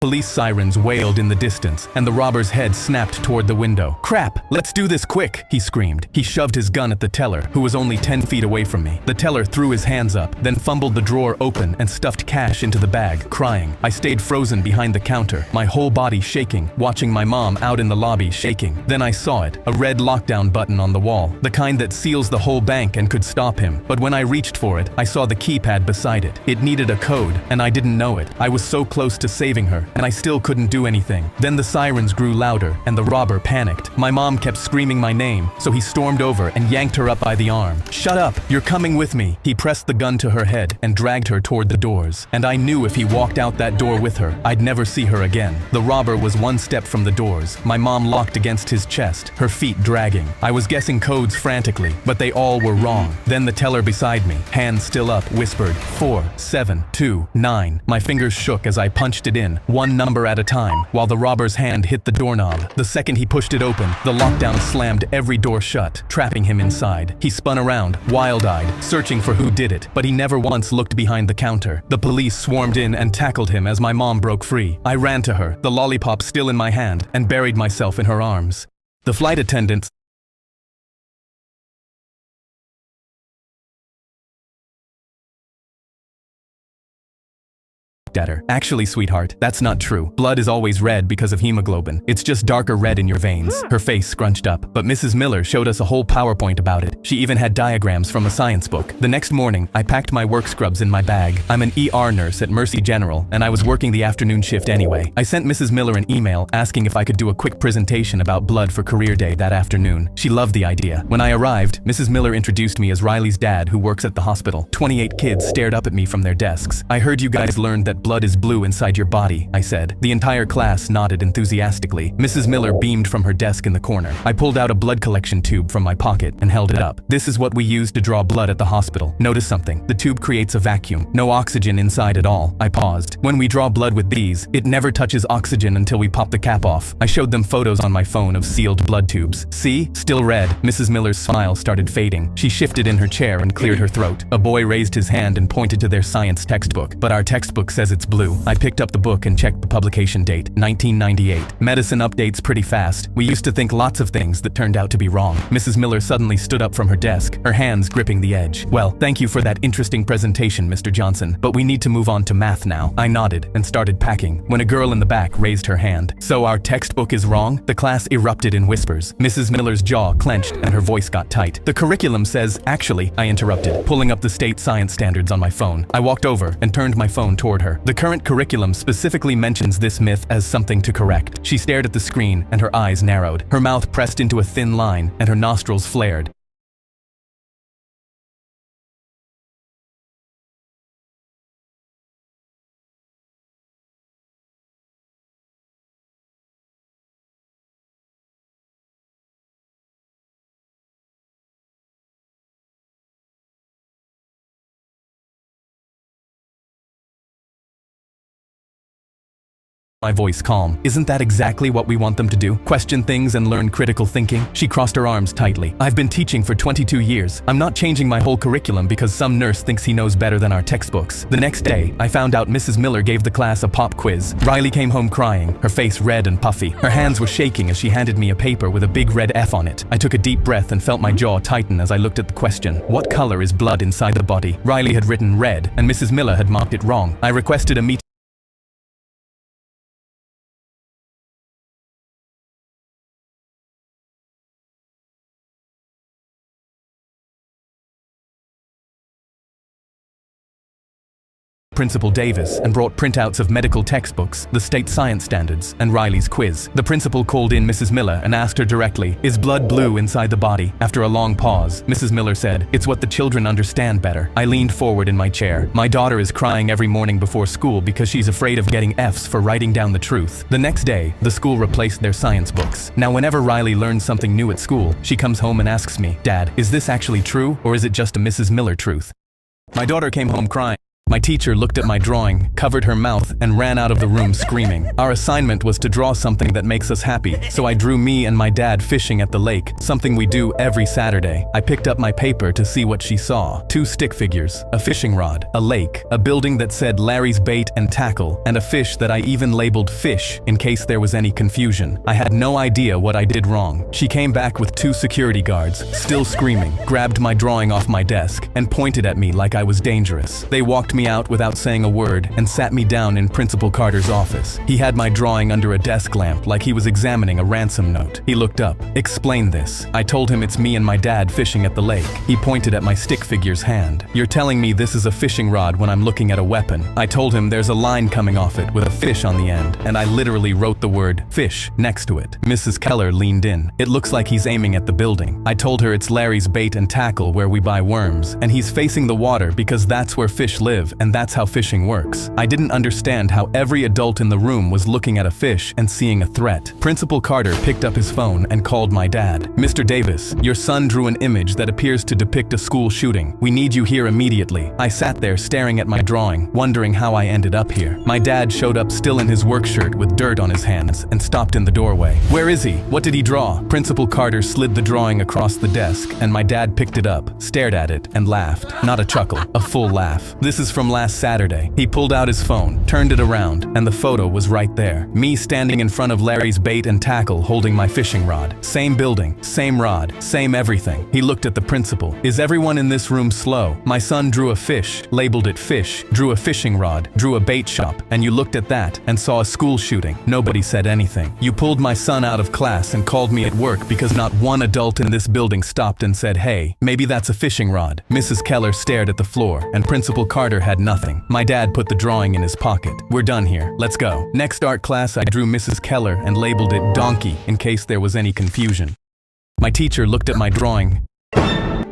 Police sirens wailed in the distance, and the robber's head snapped toward the window. "Crap! Let's do this quick!" he screamed. He shoved his gun at the teller, who was only 10 feet away from me. The teller threw his hands up, then fumbled the drawer open and stuffed cash into the bag, crying. I stayed frozen behind the counter, my whole body shaking, watching my mom out in the lobby shaking. Then I saw it, a red lockdown button on the wall, the kind that seals the whole bank and could stop him. But when I reached for it, I saw the keypad beside it. It needed a code, and I didn't know it. I was so close to saving her, and I still couldn't do anything. Then the sirens grew louder, and the robber panicked. My mom kept screaming my name, so he stormed over and yanked her up by the arm. "Shut up! You're coming with me!" He pressed the gun to her head and dragged her toward the doors. And I knew if he walked out that door with her, I'd never see her again. The robber was one step from the doors, my mom locked against his chest, her feet dragging. I was guessing codes frantically, but they all were wrong. Then the teller beside me, hands still up, whispered, 4729. My fingers shook as I punched it in, one number at a time, while the robber's hand hit the doorknob. The second he pushed it open, the lockdown slammed every door shut, trapping him inside. He spun around, wild-eyed, searching for who did it, but he never once looked behind the counter. The police swarmed in and tackled him as my mom broke free. I ran to her, the lollipop still in my hand, and buried myself in her arms. The flight attendants at her. "Actually, sweetheart, that's not true. Blood is always red because of hemoglobin. It's just darker red in your veins." Her face scrunched up, but Mrs. Miller showed us a whole PowerPoint about it. She even had diagrams from a science book. The next morning, I packed my work scrubs in my bag. I'm an ER nurse at Mercy General, and I was working the afternoon shift anyway. I sent Mrs. Miller an email asking if I could do a quick presentation about blood for career day that afternoon. She loved the idea. When I arrived, Mrs. Miller introduced me as Riley's dad, who works at the hospital. 28 kids stared up at me from their desks. "I heard you guys learned that blood is blue inside your body," I said. The entire class nodded enthusiastically. Mrs. Miller beamed from her desk in the corner. I pulled out a blood collection tube from my pocket and held it up. "This is what we use to draw blood at the hospital. Notice something. The tube creates a vacuum. No oxygen inside at all." I paused. "When we draw blood with these, it never touches oxygen until we pop the cap off." I showed them photos on my phone of sealed blood tubes. "See? Still red." Mrs. Miller's smile started fading. She shifted in her chair and cleared her throat. A boy raised his hand and pointed to their science textbook. "But our textbook says it's blue." I picked up the book and checked the publication date, 1998. Medicine updates pretty fast. We used to think lots of things that turned out to be wrong. Mrs. Miller suddenly stood up from her desk, her hands gripping the edge. "Well, thank you for that interesting presentation, Mr. Johnson, but we need to move on to math now." I nodded and started packing when a girl in the back raised her hand. "So our textbook is wrong?" The class erupted in whispers. Mrs. Miller's jaw clenched and her voice got tight. "The curriculum says..." "Actually," I interrupted, pulling up the state science standards on my phone. I walked over and turned my phone toward her. "The current curriculum specifically mentions this myth as something to correct." She stared at the screen and her eyes narrowed. Her mouth pressed into a thin line and her nostrils flared. My voice calm. "Isn't that exactly what we want them to do? Question things and learn critical thinking?" She crossed her arms tightly. "I've been teaching for 22 years. I'm not changing my whole curriculum because some nurse thinks he knows better than our textbooks." The next day, I found out Mrs. Miller gave the class a pop quiz. Riley came home crying, her face red and puffy. Her hands were shaking as she handed me a paper with a big red F on it. I took a deep breath and felt my jaw tighten as I looked at the question. What color is blood inside the body? Riley had written red, and Mrs. Miller had marked it wrong. I requested a meeting Principal Davis and brought printouts of medical textbooks, the state science standards, and Riley's quiz. The principal called in Mrs. Miller and asked her directly, "Is blood blue inside the body?" After a long pause, Mrs. Miller said, "It's what the children understand better." I leaned forward in my chair. My daughter is crying every morning before school because she's afraid of getting Fs for writing down the truth. The next day, the school replaced their science books. Now whenever Riley learns something new at school, she comes home and asks me, "Dad, is this actually true, or is it just a Mrs. Miller truth?" My daughter came home crying. My teacher looked at my drawing, covered her mouth, and ran out of the room screaming. Our assignment was to draw something that makes us happy, so I drew me and my dad fishing at the lake, something we do every Saturday. I picked up my paper to see what she saw. 2 stick figures, a fishing rod, a lake, a building that said Larry's Bait and Tackle, and a fish that I even labeled fish in case there was any confusion. I had no idea what I did wrong. She came back with 2 security guards, still screaming, grabbed my drawing off my desk, and pointed at me like I was dangerous. They walked me out without saying a word and sat me down in Principal Carter's office. He had my drawing under a desk lamp like he was examining a ransom note. He looked up. "Explain this." I told him it's me and my dad fishing at the lake. He pointed at my stick figure's hand. "You're telling me this is a fishing rod when I'm looking at a weapon." I told him there's a line coming off it with a fish on the end, and I literally wrote the word fish next to it. Mrs. Keller leaned in. "It looks like he's aiming at the building." I told her it's Larry's Bait and Tackle where we buy worms, and he's facing the water because that's where fish live and that's how fishing works. I didn't understand how every adult in the room was looking at a fish and seeing a threat. Principal Carter picked up his phone and called my dad. "Mr. Davis, your son drew an image that appears to depict a school shooting. We need you here immediately." I sat there staring at my drawing, wondering how I ended up here. My dad showed up still in his work shirt with dirt on his hands and stopped in the doorway. "Where is he? What did he draw?" Principal Carter slid the drawing across the desk, and my dad picked it up, stared at it, and laughed. Not a chuckle, a full laugh. "This is from last Saturday." He pulled out his phone, turned it around, and the photo was right there. Me standing in front of Larry's Bait and Tackle holding my fishing rod. Same building, same rod, same everything. He looked at the principal. "Is everyone in this room slow? My son drew a fish, labeled it fish, drew a fishing rod, drew a bait shop, and you looked at that and saw a school shooting. Nobody said anything. You pulled my son out of class and called me at work because not one adult in this building stopped and said, 'Hey, maybe that's a fishing rod.'" Mrs. Keller stared at the floor, and Principal Carter had nothing. My dad put the drawing in his pocket. "We're done here. Let's go." Next art class, I drew Mrs. Keller and labeled it Donkey in case there was any confusion. My teacher looked at my drawing.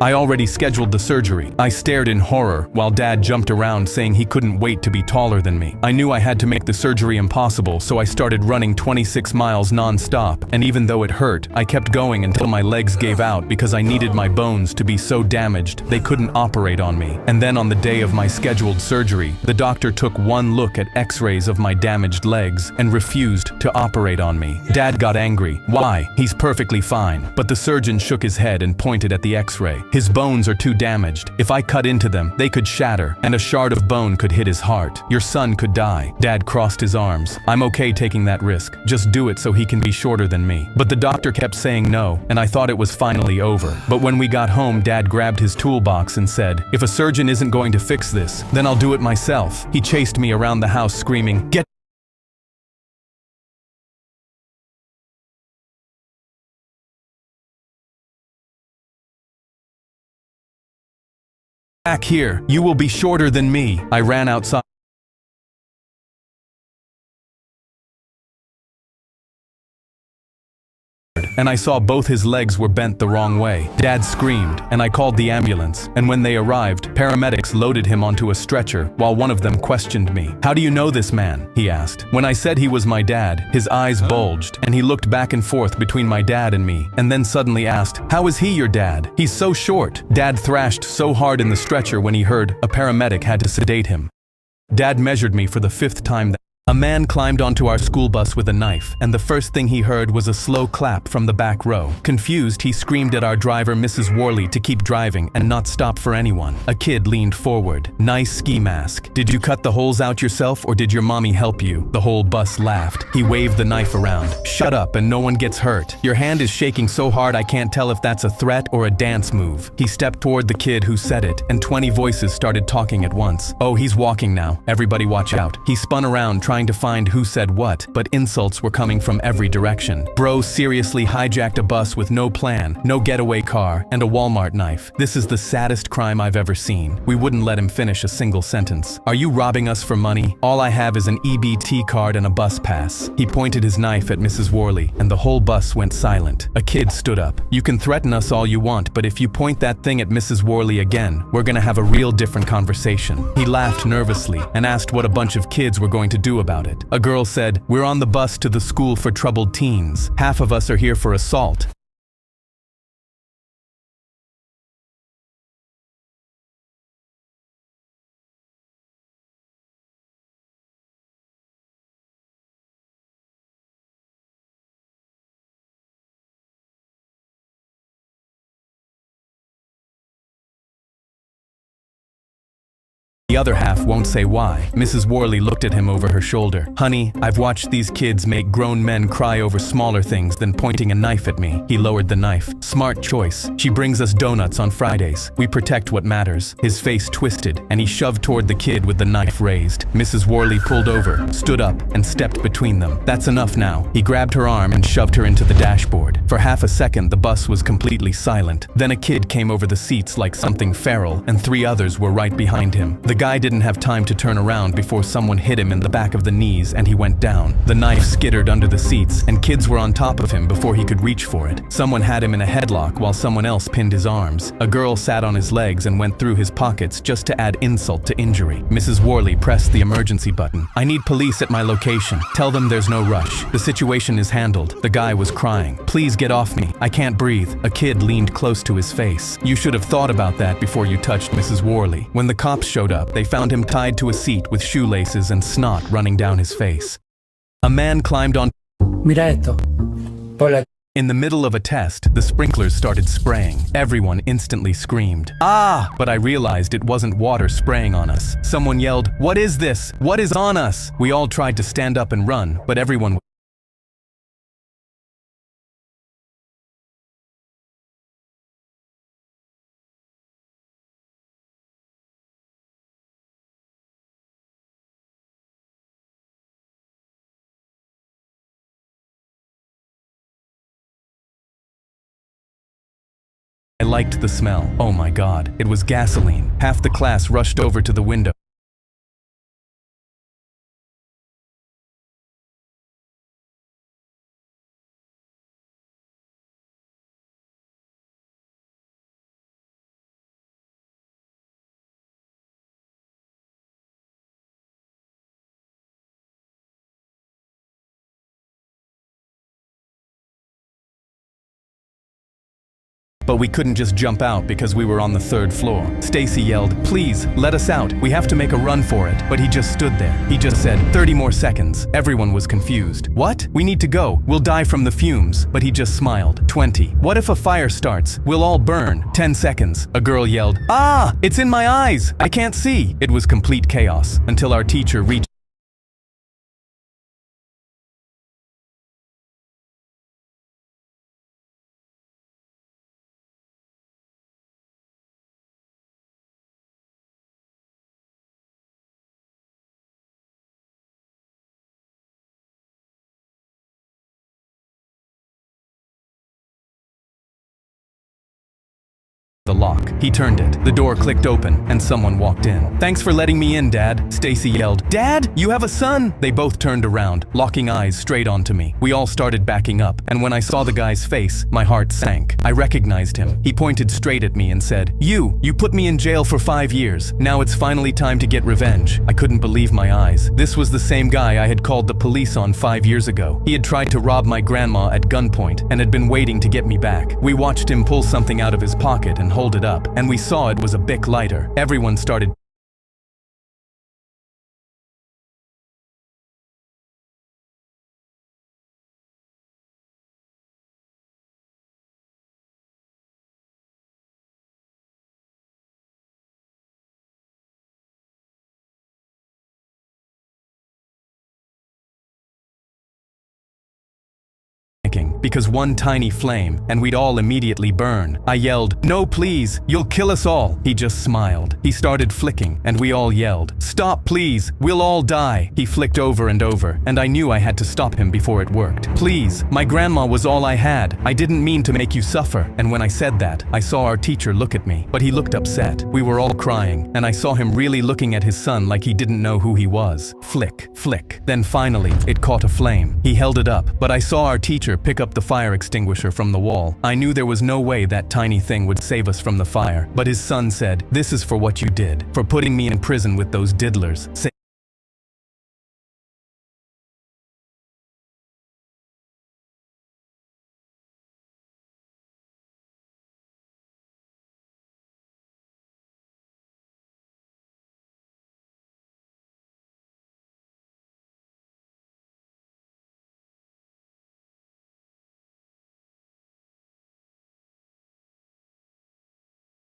I already scheduled the surgery. I stared in horror while Dad jumped around saying he couldn't wait to be taller than me. I knew I had to make the surgery impossible, so I started running 26 miles non-stop, and even though it hurt, I kept going until my legs gave out because I needed my bones to be so damaged they couldn't operate on me. And then on the day of my scheduled surgery, the doctor took one look at x-rays of my damaged legs and refused to operate on me. Dad got angry. "Why? He's perfectly fine." But the surgeon shook his head and pointed at the x-ray. "His bones are too damaged. If I cut into them, they could shatter, and a shard of bone could hit his heart. Your son could die." Dad crossed his arms. "I'm okay taking that risk. Just do it so he can be shorter than me." But the doctor kept saying no, and I thought it was finally over. But when we got home, Dad grabbed his toolbox and said, "If a surgeon isn't going to fix this, then I'll do it myself." He chased me around the house screaming, "Get back here! You will be shorter than me." I ran outside and I saw both his legs were bent the wrong way. Dad screamed, and I called the ambulance, and when they arrived, paramedics loaded him onto a stretcher while one of them questioned me. "How do you know this man?" he asked. When I said he was my dad, his eyes bulged, and he looked back and forth between my dad and me, and then suddenly asked, "How is he your dad? He's so short." Dad thrashed so hard in the stretcher when he heard a paramedic had to sedate him. Dad measured me for the 5th time. A man climbed onto our school bus with a knife, and the first thing he heard was a slow clap from the back row. Confused, he screamed at our driver, Mrs. Worley, to keep driving and not stop for anyone. A kid leaned forward. "Nice ski mask. Did you cut the holes out yourself or did your mommy help you?" The whole bus laughed. He waved the knife around. "Shut up and no one gets hurt. Your hand is shaking so hard I can't tell if that's a threat or a dance move." He stepped toward the kid who said it, and 20 voices started talking at once. "Oh, he's walking now. Everybody watch out." He spun around trying to find who said what, but insults were coming from every direction. Bro seriously hijacked a bus with no plan, no getaway car, and a Walmart knife. This is the saddest crime I've ever seen. We wouldn't let him finish a single sentence. "Are you robbing us for money? All I have is an EBT card and a bus pass." He pointed his knife at Mrs. Worley, and the whole bus went silent. A kid stood up. "You can threaten us all you want, but if you point that thing at Mrs. Worley again, we're gonna have a real different conversation." He laughed nervously and asked what a bunch of kids were going to do about it. A girl said, "We're on the bus to the school for troubled teens. Half of us are here for assault." The other half won't say why. Mrs. Worley looked at him over her shoulder. Honey, I've watched these kids make grown men cry over smaller things than pointing a knife at me. He lowered the knife. Smart choice. She brings us donuts on Fridays. We protect what matters. His face twisted, and he shoved toward the kid with the knife raised. Mrs. Worley pulled over, stood up, and stepped between them. That's enough now. He grabbed her arm and shoved her into the dashboard. For half a second, the bus was completely silent. Then a kid came over the seats like something feral, and 3 others were right behind him. The guy didn't have time to turn around before someone hit him in the back of the knees and he went down. The knife skittered under the seats, and kids were on top of him before he could reach for it. Someone had him in a headlock while someone else pinned his arms. A girl sat on his legs and went through his pockets just to add insult to injury. Mrs. Worley pressed the emergency button. I need police at my location. Tell them there's no rush. The situation is handled. The guy was crying. Please get off me. I can't breathe. A kid leaned close to his face. You should have thought about that before you touched Mrs. Worley. When the cops showed up, they found him tied to a seat with shoelaces and snot running down his face. A man climbed on. Mira esto. Hola. In the middle of a test, the sprinklers started spraying. Everyone instantly screamed, "Ah!" But I realized it wasn't water spraying on us. Someone yelled, "What is this? What is on us?" We all tried to stand up and run, but everyone I liked the smell. Oh my God, it was gasoline. Half the class rushed over to the window. But we couldn't just jump out because we were on the 3rd floor. Stacy yelled, "Please, let us out. We have to make a run for it." But he just stood there. He just said, 30 more seconds. Everyone was confused. What? We need to go. We'll die from the fumes. But he just smiled. 20. What if a fire starts? We'll all burn. 10 seconds. A girl yelled, "Ah! It's in my eyes! I can't see!" It was complete chaos until our teacher reached the lock. He turned it. The door clicked open, and someone walked in. "Thanks for letting me in, Dad," Stacy yelled. "Dad, you have a son!" They both turned around, locking eyes straight onto me. We all started backing up, and when I saw the guy's face, my heart sank. I recognized him. He pointed straight at me and said, You put me in jail for 5 years. Now it's finally time to get revenge." I couldn't believe my eyes. This was the same guy I had called the police on 5 years ago. He had tried to rob my grandma at gunpoint and had been waiting to get me back. We watched him pull something out of his pocket and hold it up, and we saw it was a Bic lighter. Everyone started because one tiny flame, and we'd all immediately burn. I yelled, "No, please, you'll kill us all." He just smiled. He started flicking, and we all yelled, "Stop, please, we'll all die." He flicked over and over, and I knew I had to stop him before it worked. "Please, my grandma was all I had. I didn't mean to make you suffer." And when I said that, I saw our teacher look at me, but he looked upset. We were all crying, and I saw him really looking at his son like he didn't know who he was. Flick, flick. Then finally, it caught a flame. He held it up, but I saw our teacher pick up the fire extinguisher from the wall. I knew there was no way that tiny thing would save us from the fire, but his son said, "This is for what you did, for putting me in prison with those diddlers."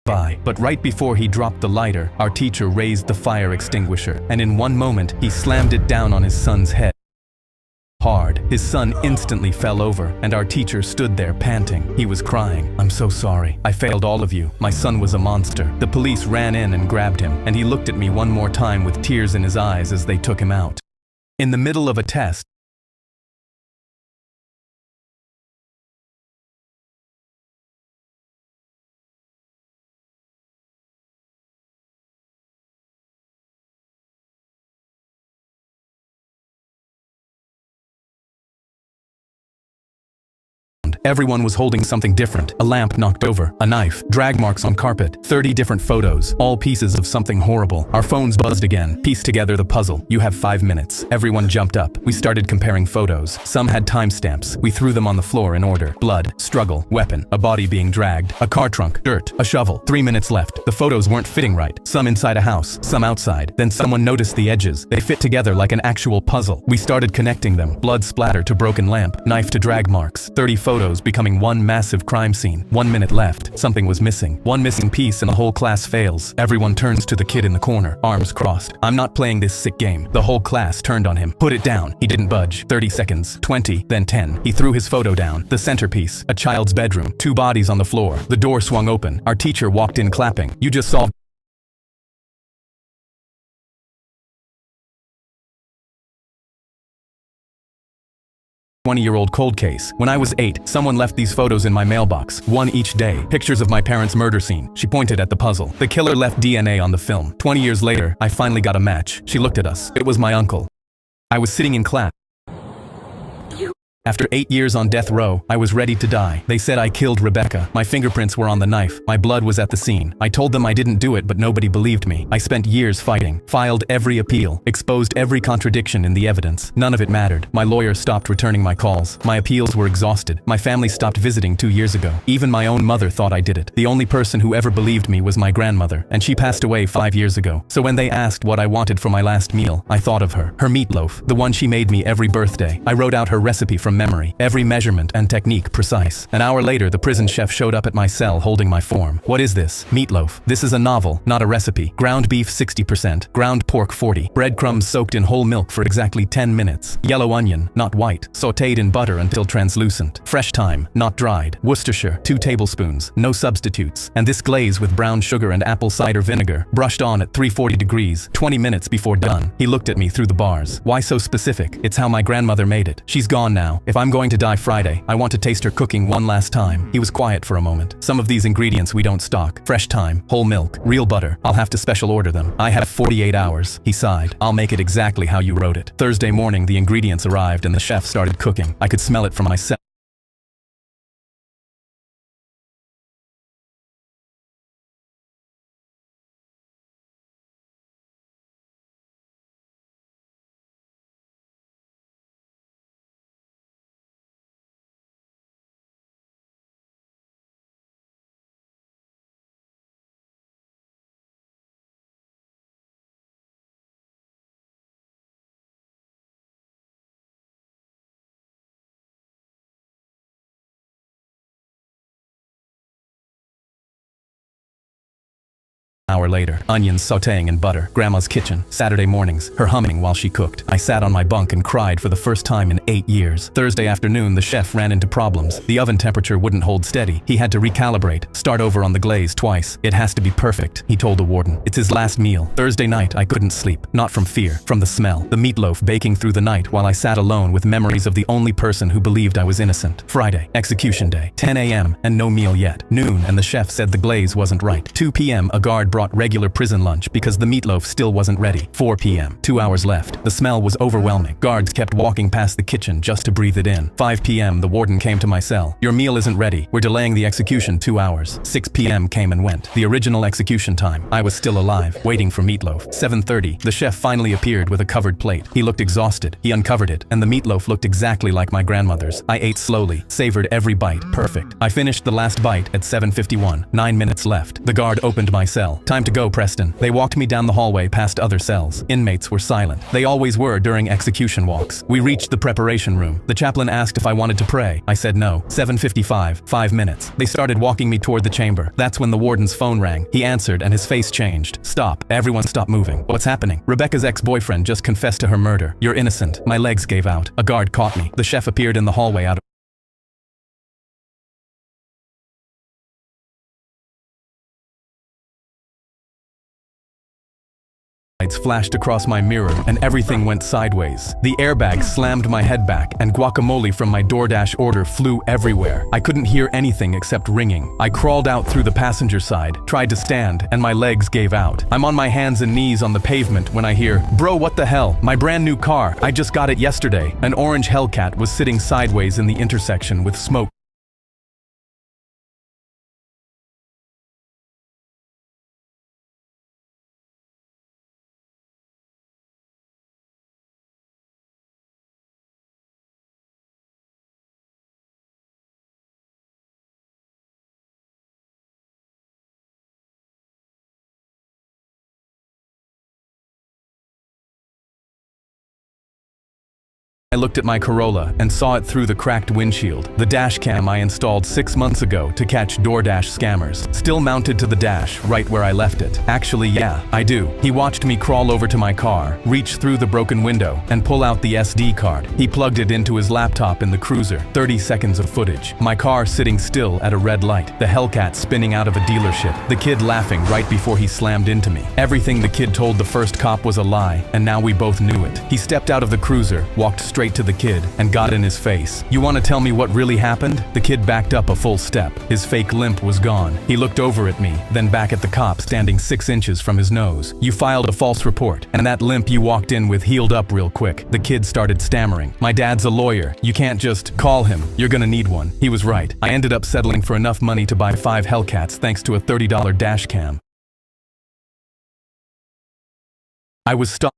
by. But right before he dropped the lighter, our teacher raised the fire extinguisher, and in one moment, he slammed it down on his son's head hard. His son instantly fell over, and our teacher stood there panting. He was crying. "I'm so sorry. I failed all of you. My son was a monster." The police ran in and grabbed him, and he looked at me one more time with tears in his eyes as they took him out. In the middle of a test, everyone was holding something different. A lamp knocked over, a knife, drag marks on carpet, 30 different photos, all pieces of something horrible. Our phones buzzed again. Piece together the puzzle. You have 5 minutes. Everyone jumped up. We started comparing photos. Some had timestamps. We threw them on the floor in order. Blood, struggle, weapon, a body being dragged, a car trunk, dirt, a shovel. 3 minutes left. The photos weren't fitting right. Some inside a house, some outside. Then someone noticed the edges. They fit together like an actual puzzle. We started connecting them. Blood splatter to broken lamp, knife to drag marks. 30 photos becoming one massive crime scene. 1 minute left. Something was missing. One missing piece and the whole class fails. Everyone turns to the kid in the corner, arms crossed. "I'm not playing this sick game." The whole class turned on him. "Put it down." He didn't budge. 30 seconds, 20, then 10. He threw his photo down. The centerpiece, a child's bedroom, 2 bodies on the floor. The door swung open. Our teacher walked in clapping. "You just solved 20-year-old cold case. When I was 8, someone left these photos in my mailbox, one each day. Pictures of my parents' murder scene." She pointed at the puzzle. "The killer left DNA on the film. 20 years later, I finally got a match." She looked at us. It was my uncle. I was sitting in class. After 8 years on death row, I was ready to die. They said I killed Rebecca. My fingerprints were on the knife. My blood was at the scene. I told them I didn't do it, but nobody believed me. I spent years fighting, filed every appeal, exposed every contradiction in the evidence. None of it mattered. My lawyer stopped returning my calls. My appeals were exhausted. My family stopped visiting 2 years ago. Even my own mother thought I did it. The only person who ever believed me was my grandmother, and she passed away 5 years ago. So when they asked what I wanted for my last meal, I thought of her. Her meatloaf, the one she made me every birthday. I wrote out her recipe from memory. Every measurement and technique precise. An hour later, the prison chef showed up at my cell holding my form. "What is this?" "Meatloaf. This is a novel, not a recipe. Ground beef 60%, ground pork 40, breadcrumbs soaked in whole milk for exactly 10 minutes. Yellow onion, not white, sautéed in butter until translucent. Fresh thyme, not dried. Worcestershire, 2 tablespoons, no substitutes. And this glaze with brown sugar and apple cider vinegar, brushed on at 340 degrees, 20 minutes before done." He looked at me through the bars. "Why so specific?" "It's how my grandmother made it. She's gone now. If I'm going to die Friday, I want to taste her cooking one last time." He was quiet for a moment. "Some of these ingredients we don't stock. Fresh thyme, whole milk, real butter. I'll have to special order them. I have 48 hours. He sighed. "I'll make it exactly how you wrote it." Thursday morning, the ingredients arrived and the chef started cooking. I could smell it from my cell. Hour later, onions sautéing in butter. Grandma's kitchen. Saturday mornings, her humming while she cooked. I sat on my bunk and cried for the first time in 8 years. Thursday afternoon, the chef ran into problems. The oven temperature wouldn't hold steady. He had to recalibrate, start over on the glaze twice. "It has to be perfect," he told the warden. "It's his last meal." Thursday night, I couldn't sleep. Not from fear, from the smell. The meatloaf baking through the night while I sat alone with memories of the only person who believed I was innocent. Friday, execution day. 10 a.m. and no meal yet. Noon, and the chef said the glaze wasn't right. 2 p.m. a guard brought regular prison lunch because the meatloaf still wasn't ready. 4 p.m. 2 hours left. The smell was overwhelming. Guards kept walking past the kitchen just to breathe it in. 5 p.m. the warden came to my cell. "Your meal isn't ready. We're delaying the execution 2 hours. 6 p.m. came and went. The original execution time. I was still alive, waiting for meatloaf. 7:30. The chef finally appeared with a covered plate. He looked exhausted. He uncovered it, and the meatloaf looked exactly like my grandmother's. I ate slowly, savored every bite. Perfect. I finished the last bite at 7:51. 9 minutes left. The guard opened my cell. Time to go, Preston. They walked me down the hallway past other cells. Inmates were silent. They always were during execution walks. We reached the preparation room. The chaplain asked if I wanted to pray. I said no. 7:55, 5 minutes. They started walking me toward the chamber. That's when the warden's phone rang. He answered and his face changed. Stop. Everyone stop moving. What's happening? Rebecca's ex-boyfriend just confessed to her murder. You're innocent. My legs gave out. A guard caught me. The chef appeared in the hallway out of flashed across my mirror and everything went sideways. The airbag slammed my head back and guacamole from my DoorDash order flew everywhere. I couldn't hear anything except ringing. I crawled out through the passenger side, tried to stand, and my legs gave out. I'm on my hands and knees on the pavement when I hear, "Bro, what the hell? My brand new car. I just got it yesterday." An orange Hellcat was sitting sideways in the intersection with smoke I looked at my Corolla and saw it through the cracked windshield. The dash cam I installed 6 months ago to catch DoorDash scammers, still mounted to the dash right where I left it. Actually, yeah, I do. He watched me crawl over to my car, reach through the broken window, and pull out the SD card. He plugged it into his laptop in the cruiser. 30 seconds of footage. My car sitting still at a red light. The Hellcat spinning out of a dealership. The kid laughing right before he slammed into me. Everything the kid told the first cop was a lie, and now we both knew it. He stepped out of the cruiser, walked straight to the kid, and got in his face. "You want to tell me what really happened?" The kid backed up a full step. His fake limp was gone. He looked over at me, then back at the cop standing 6 inches from his nose. "You filed a false report, and that limp you walked in with healed up real quick." The kid started stammering. "My dad's a lawyer. You can't just call him. You're gonna need one." He was right. I ended up settling for enough money to buy 5 Hellcats thanks to a $30 dash cam. I was stopped.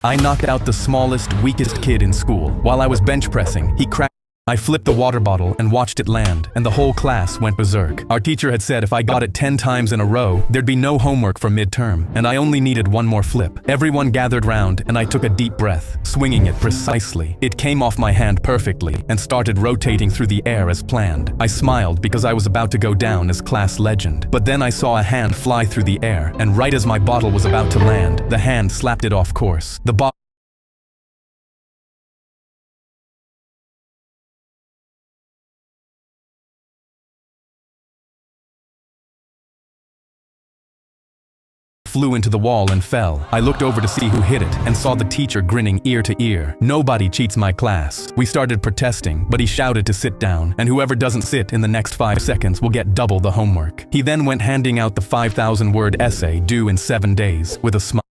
I knocked out the smallest, weakest kid in school. While I was bench pressing, he cracked. I flipped the water bottle and watched it land, and the whole class went berserk. Our teacher had said if I got it 10 times in a row, there'd be no homework for midterm, and I only needed one more flip. Everyone gathered round, and I took a deep breath, swinging it precisely. It came off my hand perfectly, and started rotating through the air as planned. I smiled because I was about to go down as class legend. But then I saw a hand fly through the air, and right as my bottle was about to land, the hand slapped it off course. The bottle flew into the wall and fell. I looked over to see who hit it and saw the teacher grinning ear to ear. "Nobody cheats my class." We started protesting, but he shouted to sit down, and whoever doesn't sit in the next 5 seconds will get double the homework. He then went handing out the 5,000-word essay due in 7 days with a smile.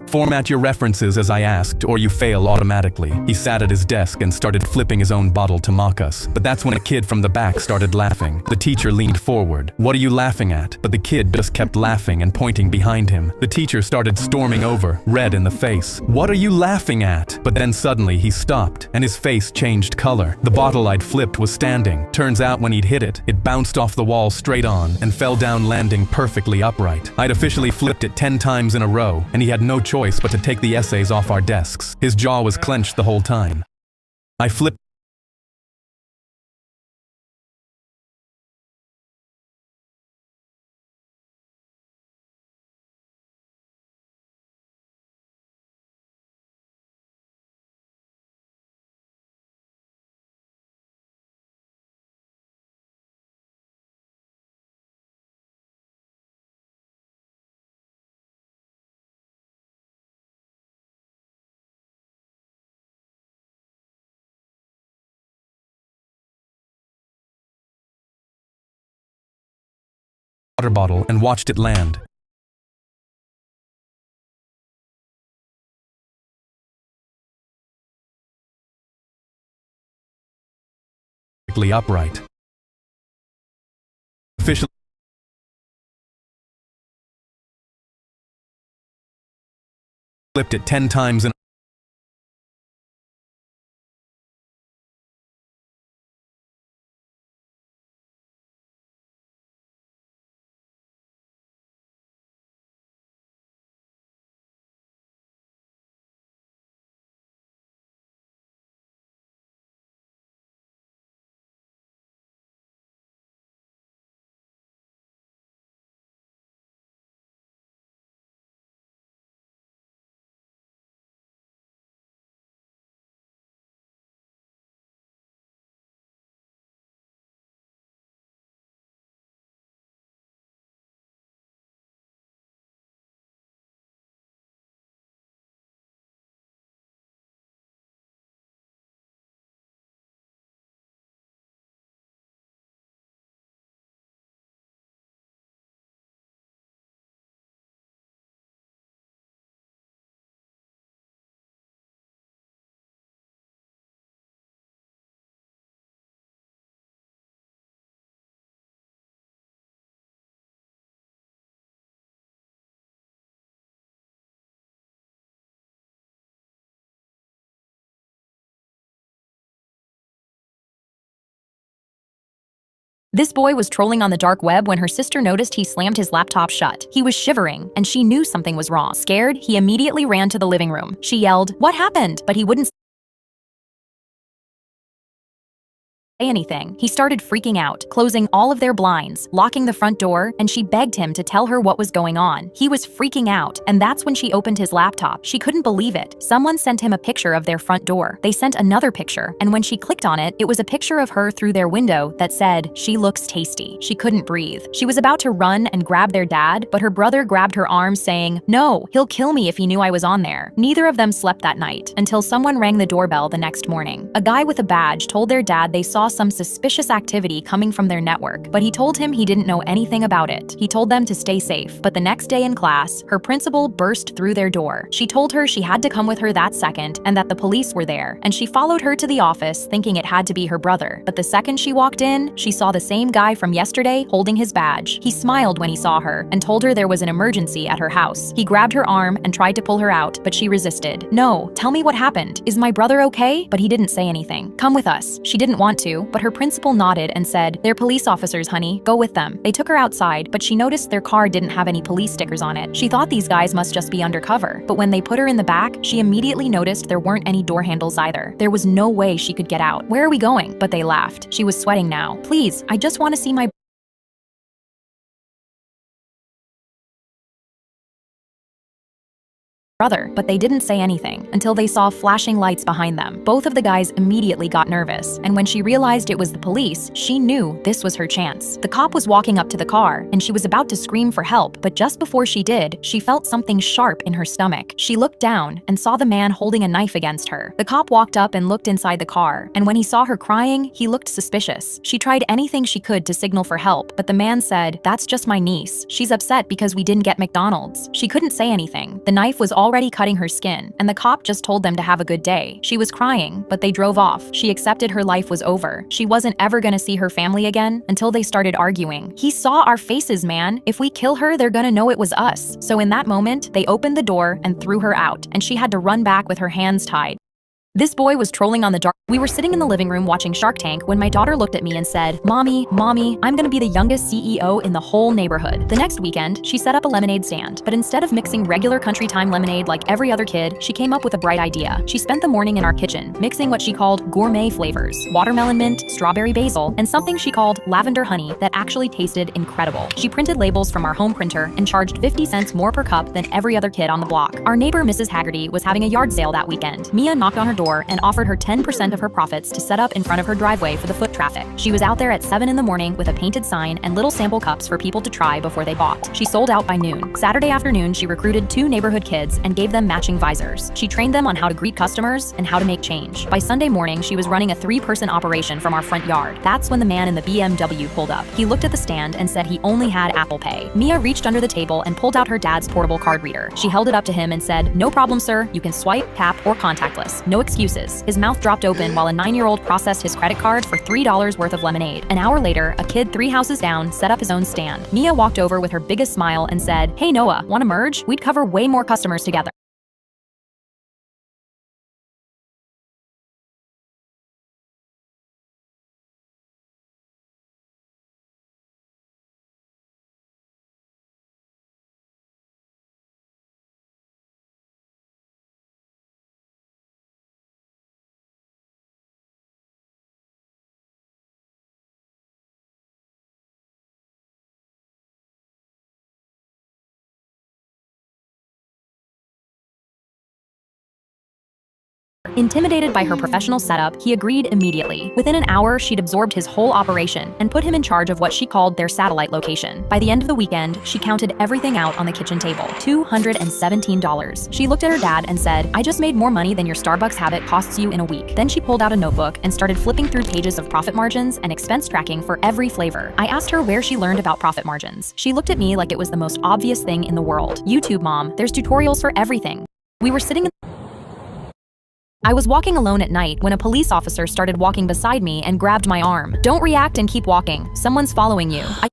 "Format your references as I asked, or you fail automatically." He sat at his desk and started flipping his own bottle to mock us. But that's when a kid from the back started laughing. The teacher leaned forward. "What are you laughing at?" But the kid just kept laughing and pointing behind him. The teacher started storming over, red in the face. "What are you laughing at?" But then suddenly he stopped, and his face changed color. The bottle I'd flipped was standing. Turns out when he'd hit it, it bounced off the wall straight on and fell down landing perfectly upright. I'd officially flipped it 10 times in a row, and he had no choice but to take the essays off our desks. His jaw was clenched the whole time. I flipped the water bottle and watched it land. upright. Officially flipped it 10 times and This boy was trolling on the dark web when her sister noticed he slammed his laptop shut. He was shivering, and she knew something was wrong. Scared, he immediately ran to the living room. She yelled, "What happened?" But he wouldn't say anything. He started freaking out, closing all of their blinds, locking the front door, and she begged him to tell her what was going on. He was freaking out, and that's when she opened his laptop. She couldn't believe it. Someone sent him a picture of their front door. They sent another picture, and when she clicked on it, it was a picture of her through their window that said, "She looks tasty." She couldn't breathe. She was about to run and grab their dad, but her brother grabbed her arm saying, "No, he'll kill me if he knew I was on there." Neither of them slept that night until someone rang the doorbell the next morning. A guy with a badge told their dad they saw some suspicious activity coming from their network, but he told him he didn't know anything about it. He told them to stay safe. But the next day in class, her principal burst through their door. She told her she had to come with her that second and that the police were there, and she followed her to the office thinking it had to be her brother. But the second she walked in, she saw the same guy from yesterday holding his badge. He smiled when he saw her and told her there was an emergency at her house. He grabbed her arm and tried to pull her out, but she resisted. "No, tell me what happened. Is my brother okay?" But he didn't say anything. "Come with us." She didn't want to, but her principal nodded and said, "They're police officers, honey. Go with them." They took her outside, but she noticed their car didn't have any police stickers on it. She thought these guys must just be undercover, but when they put her in the back, she immediately noticed there weren't any door handles either. There was no way she could get out. "Where are we going?" But they laughed. She was sweating now. "Please, I just want to see my brother," but they didn't say anything until they saw flashing lights behind them. Both of the guys immediately got nervous, and when she realized it was the police, she knew this was her chance. The cop was walking up to the car, and she was about to scream for help, but just before she did, she felt something sharp in her stomach. She looked down and saw the man holding a knife against her. The cop walked up and looked inside the car, and when he saw her crying, he looked suspicious. She tried anything she could to signal for help, but the man said, "That's just my niece. She's upset because we didn't get McDonald's." She couldn't say anything. The knife was already cutting her skin, and the cop just told them to have a good day. She was crying, but they drove off. She accepted her life was over. She wasn't ever gonna see her family again until they started arguing. "He saw our faces, man. If we kill her, they're gonna know it was us." So in that moment, they opened the door and threw her out, and she had to run back with her hands tied. This boy was trolling on the dark. We were sitting in the living room watching Shark Tank when my daughter looked at me and said, Mommy, I'm gonna be the youngest CEO in the whole neighborhood." The next weekend, she set up a lemonade stand, but instead of mixing regular country time lemonade like every other kid, she came up with a bright idea. She spent the morning in our kitchen, mixing what she called gourmet flavors, watermelon mint, strawberry basil, and something she called lavender honey that actually tasted incredible. She printed labels from our home printer and charged 50 cents more per cup than every other kid on the block. Our neighbor, Mrs. Haggerty, was having a yard sale that weekend. Mia knocked on her door and offered her 10% of her profits to set up in front of her driveway for the foot traffic. She was out there at 7 in the morning with a painted sign and little sample cups for people to try before they bought. She sold out by noon. Saturday afternoon, she recruited 2 neighborhood kids and gave them matching visors. She trained them on how to greet customers and how to make change. By Sunday morning, she was running a 3-person operation from our front yard. That's when the man in the BMW pulled up. He looked at the stand and said he only had Apple Pay. Mia reached under the table and pulled out her dad's portable card reader. She held it up to him and said, "No problem, sir. You can swipe, tap, or contactless. No excuses." excuses. His mouth dropped open while a 9-year-old processed his credit card for $3 worth of lemonade. An hour later, a kid 3 houses down set up his own stand. Mia walked over with her biggest smile and said, "Hey Noah, wanna merge? We'd cover way more customers together." Intimidated by her professional setup, he agreed immediately. Within an hour, she'd absorbed his whole operation and put him in charge of what she called their satellite location. By the end of the weekend, she counted everything out on the kitchen table, $217. She looked at her dad and said, "I just made more money than your Starbucks habit costs you in a week." Then she pulled out a notebook and started flipping through pages of profit margins and expense tracking for every flavor. I asked her where she learned about profit margins. She looked at me like it was the most obvious thing in the world. "YouTube, Mom. There's tutorials for everything." We were sitting in I was walking alone at night when a police officer started walking beside me and grabbed my arm. "Don't react and keep walking. Someone's following you." I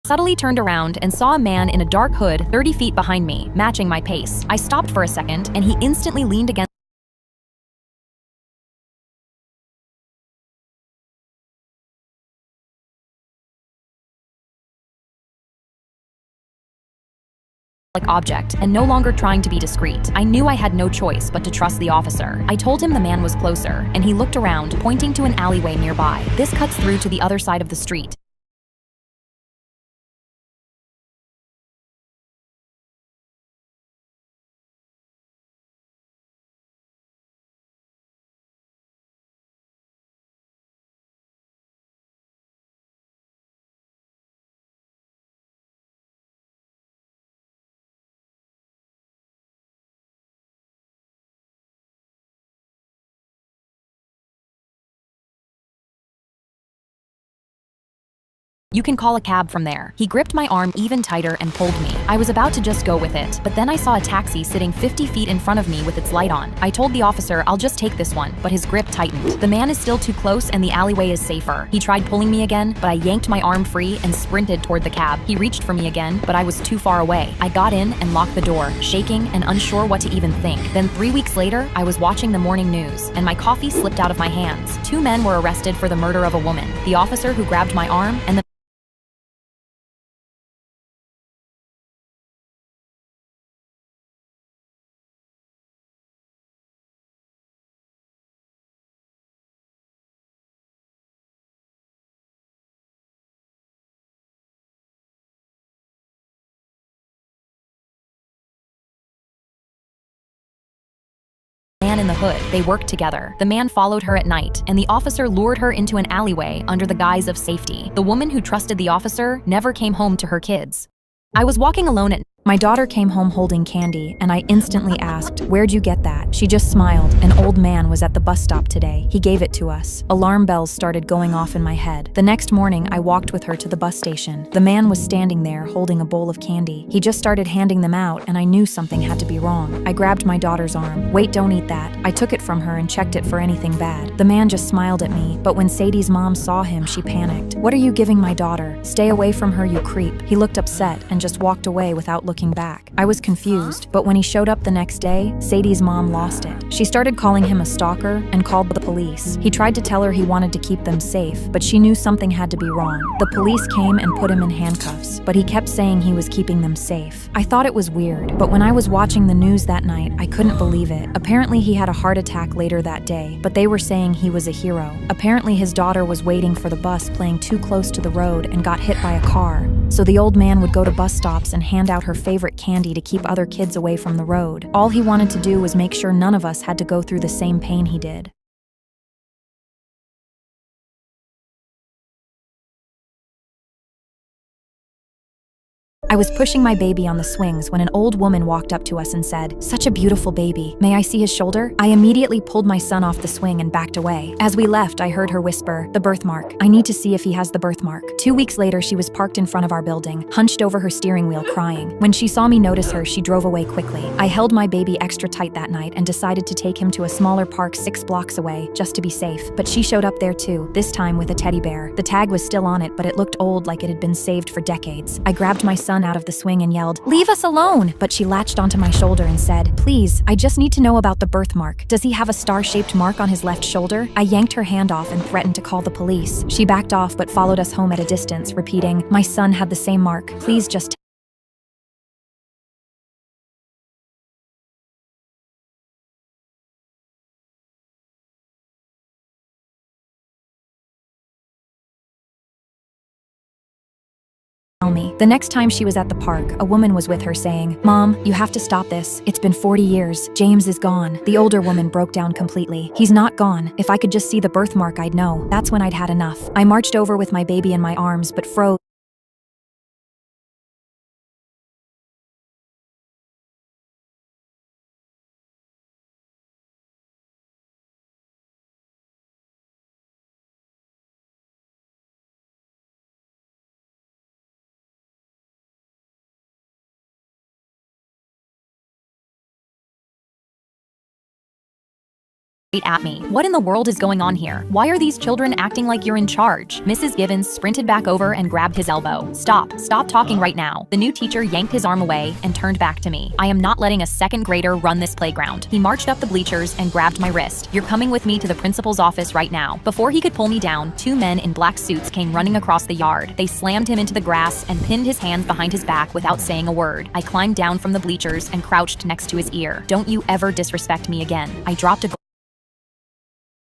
suddenly turned around and saw a man in a dark hood 30 feet behind me, matching my pace. I stopped for a second, and he instantly leaned against like object and no longer trying to be discreet. I knew I had no choice but to trust the officer. I told him the man was closer, and he looked around, pointing to an alleyway nearby. "This cuts through to the other side of the street." "You can call a cab from there." He gripped my arm even tighter and pulled me. I was about to just go with it, but then I saw a taxi sitting 50 feet in front of me with its light on. I told the officer, "I'll just take this one," but his grip tightened. "The man is still too close and the alleyway is safer." He tried pulling me again, but I yanked my arm free and sprinted toward the cab. He reached for me again, but I was too far away. I got in and locked the door, shaking and unsure what to even think. Then 3 weeks later, I was watching the morning news, and my coffee slipped out of my hands. 2 men were arrested for the murder of a woman: the officer who grabbed my arm and the man in the hood. They worked together. The man followed her at night, and the officer lured her into an alleyway under the guise of safety. The woman who trusted the officer never came home to her kids. I was walking alone at My daughter came home holding candy, and I instantly asked, "Where'd you get that?" She just smiled. "An old man was at the bus stop today. He gave it to us." Alarm bells started going off in my head. The next morning, I walked with her to the bus station. The man was standing there holding a bowl of candy. He just started handing them out, and I knew something had to be wrong. I grabbed my daughter's arm. "Wait, don't eat that." I took it from her and checked it for anything bad. The man just smiled at me, but when Sadie's mom saw him, she panicked. "What are you giving my daughter? Stay away from her, you creep." He looked upset and just walked away without looking back. I was confused, but when he showed up the next day, Sadie's mom lost it. She started calling him a stalker and called the police. He tried to tell her he wanted to keep them safe, but she knew something had to be wrong. The police came and put him in handcuffs, but he kept saying he was keeping them safe. I thought it was weird, but when I was watching the news that night, I couldn't believe it. Apparently he had a heart attack later that day, but they were saying he was a hero. Apparently his daughter was waiting for the bus playing too close to the road and got hit by a car. So the old man would go to bus stops and hand out her favorite candy to keep other kids away from the road. All he wanted to do was make sure none of us had to go through the same pain he did. I was pushing my baby on the swings when an old woman walked up to us and said, "Such a beautiful baby. May I see his shoulder?" I immediately pulled my son off the swing and backed away. As we left, I heard her whisper, "The birthmark. I need to see if he has the birthmark." 2 weeks later, she was parked in front of our building, hunched over her steering wheel crying. When she saw me notice her, she drove away quickly. I held my baby extra tight that night and decided to take him to a smaller park 6 blocks away, just to be safe. But she showed up there too, this time with a teddy bear. The tag was still on it, but it looked old, like it had been saved for decades. I grabbed my son out of the swing and yelled, "Leave us alone!" But she latched onto my shoulder and said, "Please, I just need to know about the birthmark. Does he have a star-shaped mark on his left shoulder?" I yanked her hand off and threatened to call the police. She backed off but followed us home at a distance, repeating, "My son had the same mark. Please just tell me." The next time she was at the park, a woman was with her saying, "Mom, you have to stop this. It's been 40 years. James is gone." The older woman broke down completely. "He's not gone. If I could just see the birthmark, I'd know." That's when I'd had enough. I marched over with my baby in my arms but froze at me. What in the world is going on here? Why are these children acting like you're in charge? Mrs. Givens sprinted back over and grabbed his elbow. Stop talking right now." The new teacher yanked his arm away and turned back to me. "I am not letting a second grader run this playground." He marched up the bleachers and grabbed my wrist. "You're coming with me to the principal's office right now." Before he could pull me down, 2 men in black suits came running across the yard. They slammed him into the grass and pinned his hands behind his back without saying a word. I climbed down from the bleachers and crouched next to his ear. "Don't you ever disrespect me again." I dropped a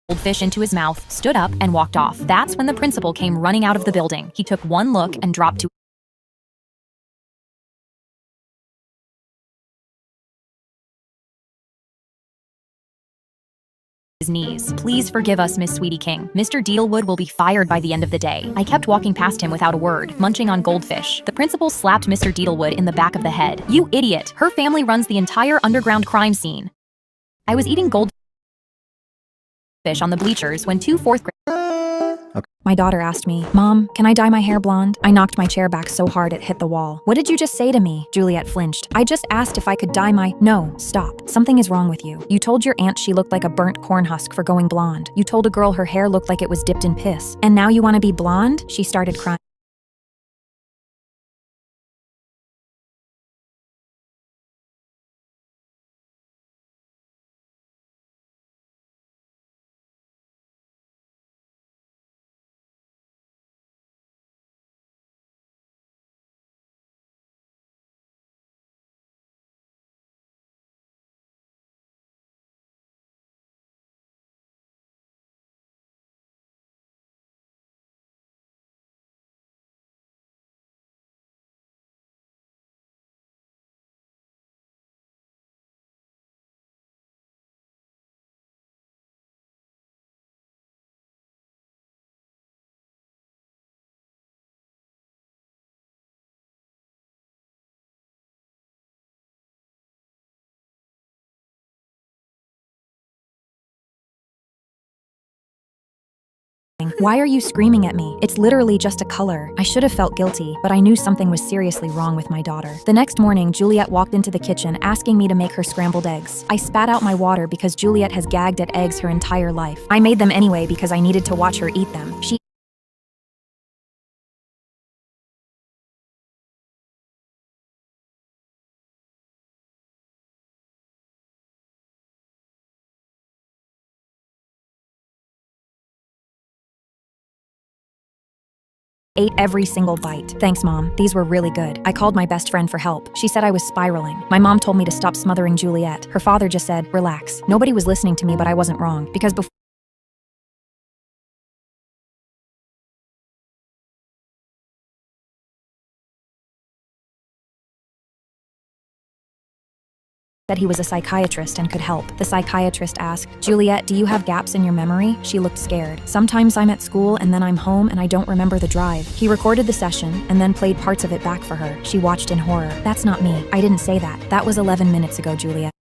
goldfish into his mouth, stood up, and walked off. That's when the principal came running out of the building. He took one look and dropped to his knees. "Please forgive us, Miss Sweetie King. Mr. Dealwood will be fired by the end of the day." I kept walking past him without a word, munching on goldfish. The principal slapped Mr. Dealwood in the back of the head. "You idiot! Her family runs the entire underground crime scene." I was eating goldfish on the bleachers when 2 fourth graders. My daughter asked me, "Mom, can I dye my hair blonde?" I knocked my chair back so hard it hit the wall. "What did you just say to me?" Juliet flinched. "I just asked if I could dye my—" "No, stop. Something is wrong with you. You told your aunt she looked like a burnt corn husk for going blonde. You told a girl her hair looked like it was dipped in piss. And now you want to be blonde?" She started crying. "Why are you screaming at me? It's literally just a color." I should have felt guilty, but I knew something was seriously wrong with my daughter. The next morning, Juliet walked into the kitchen asking me to make her scrambled eggs. I spat out my water because Juliet has gagged at eggs her entire life. I made them anyway because I needed to watch her eat them. She ate every single bite. "Thanks, Mom. These were really good." I called my best friend for help. She said I was spiraling. My mom told me to stop smothering Juliet. Her father just said, "Relax." Nobody was listening to me, but I wasn't wrong, because before Said he was a psychiatrist and could help. The psychiatrist asked, "Juliet, do you have gaps in your memory?" She looked scared. "Sometimes I'm at school and then I'm home and I don't remember the drive." He recorded the session and then played parts of it back for her. She watched in horror. "That's not me. I didn't say that. That was 11 minutes ago, Juliet."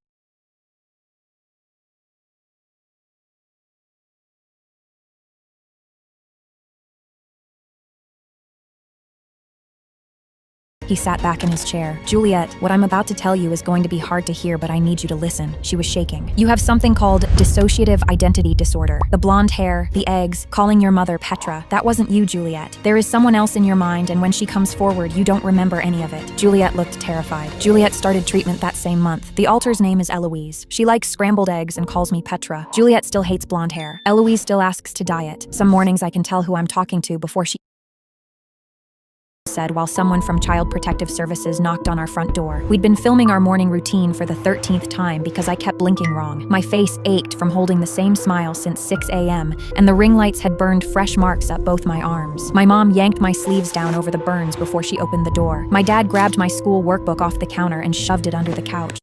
He sat back in his chair. "Juliet, what I'm about to tell you is going to be hard to hear, but I need you to listen." She was shaking. "You have something called dissociative identity disorder. The blonde hair, the eggs, calling your mother Petra. That wasn't you, Juliet. There is someone else in your mind, and when she comes forward, you don't remember any of it." Juliet looked terrified. Juliet started treatment that same month. The alter's name is Eloise. She likes scrambled eggs and calls me Petra. Juliet still hates blonde hair. Eloise still asks to diet. Some mornings I can tell who I'm talking to before she said while someone from Child Protective Services knocked on our front door. We'd been filming our morning routine for the 13th time because I kept blinking wrong. My face ached from holding the same smile since 6 a.m., and the ring lights had burned fresh marks up both my arms. My mom yanked my sleeves down over the burns before she opened the door. My dad grabbed my school workbook off the counter and shoved it under the couch.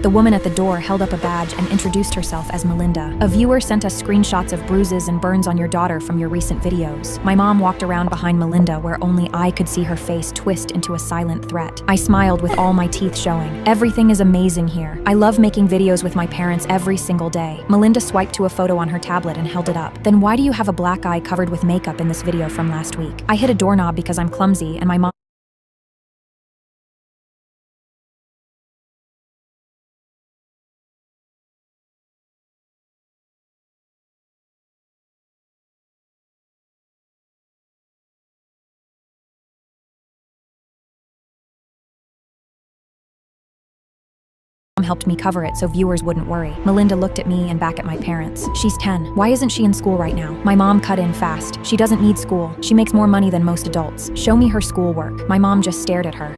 The woman at the door held up a badge and introduced herself as Melinda. "A viewer sent us screenshots of bruises and burns on your daughter from your recent videos." My mom walked around behind Melinda where only I could see her face twist into a silent threat. I smiled with all my teeth showing. "Everything is amazing here. I love making videos with my parents every single day." Melinda swiped to a photo on her tablet and held it up. "Then why do you have a black eye covered with makeup in this video from last week?" "I hit a doorknob because I'm clumsy and my mom helped me cover it so viewers wouldn't worry." Melinda looked at me and back at my parents. "She's 10. Why isn't she in school right now?" My mom cut in fast. "She doesn't need school. She makes more money than most adults. Show me her schoolwork." My mom just stared at her.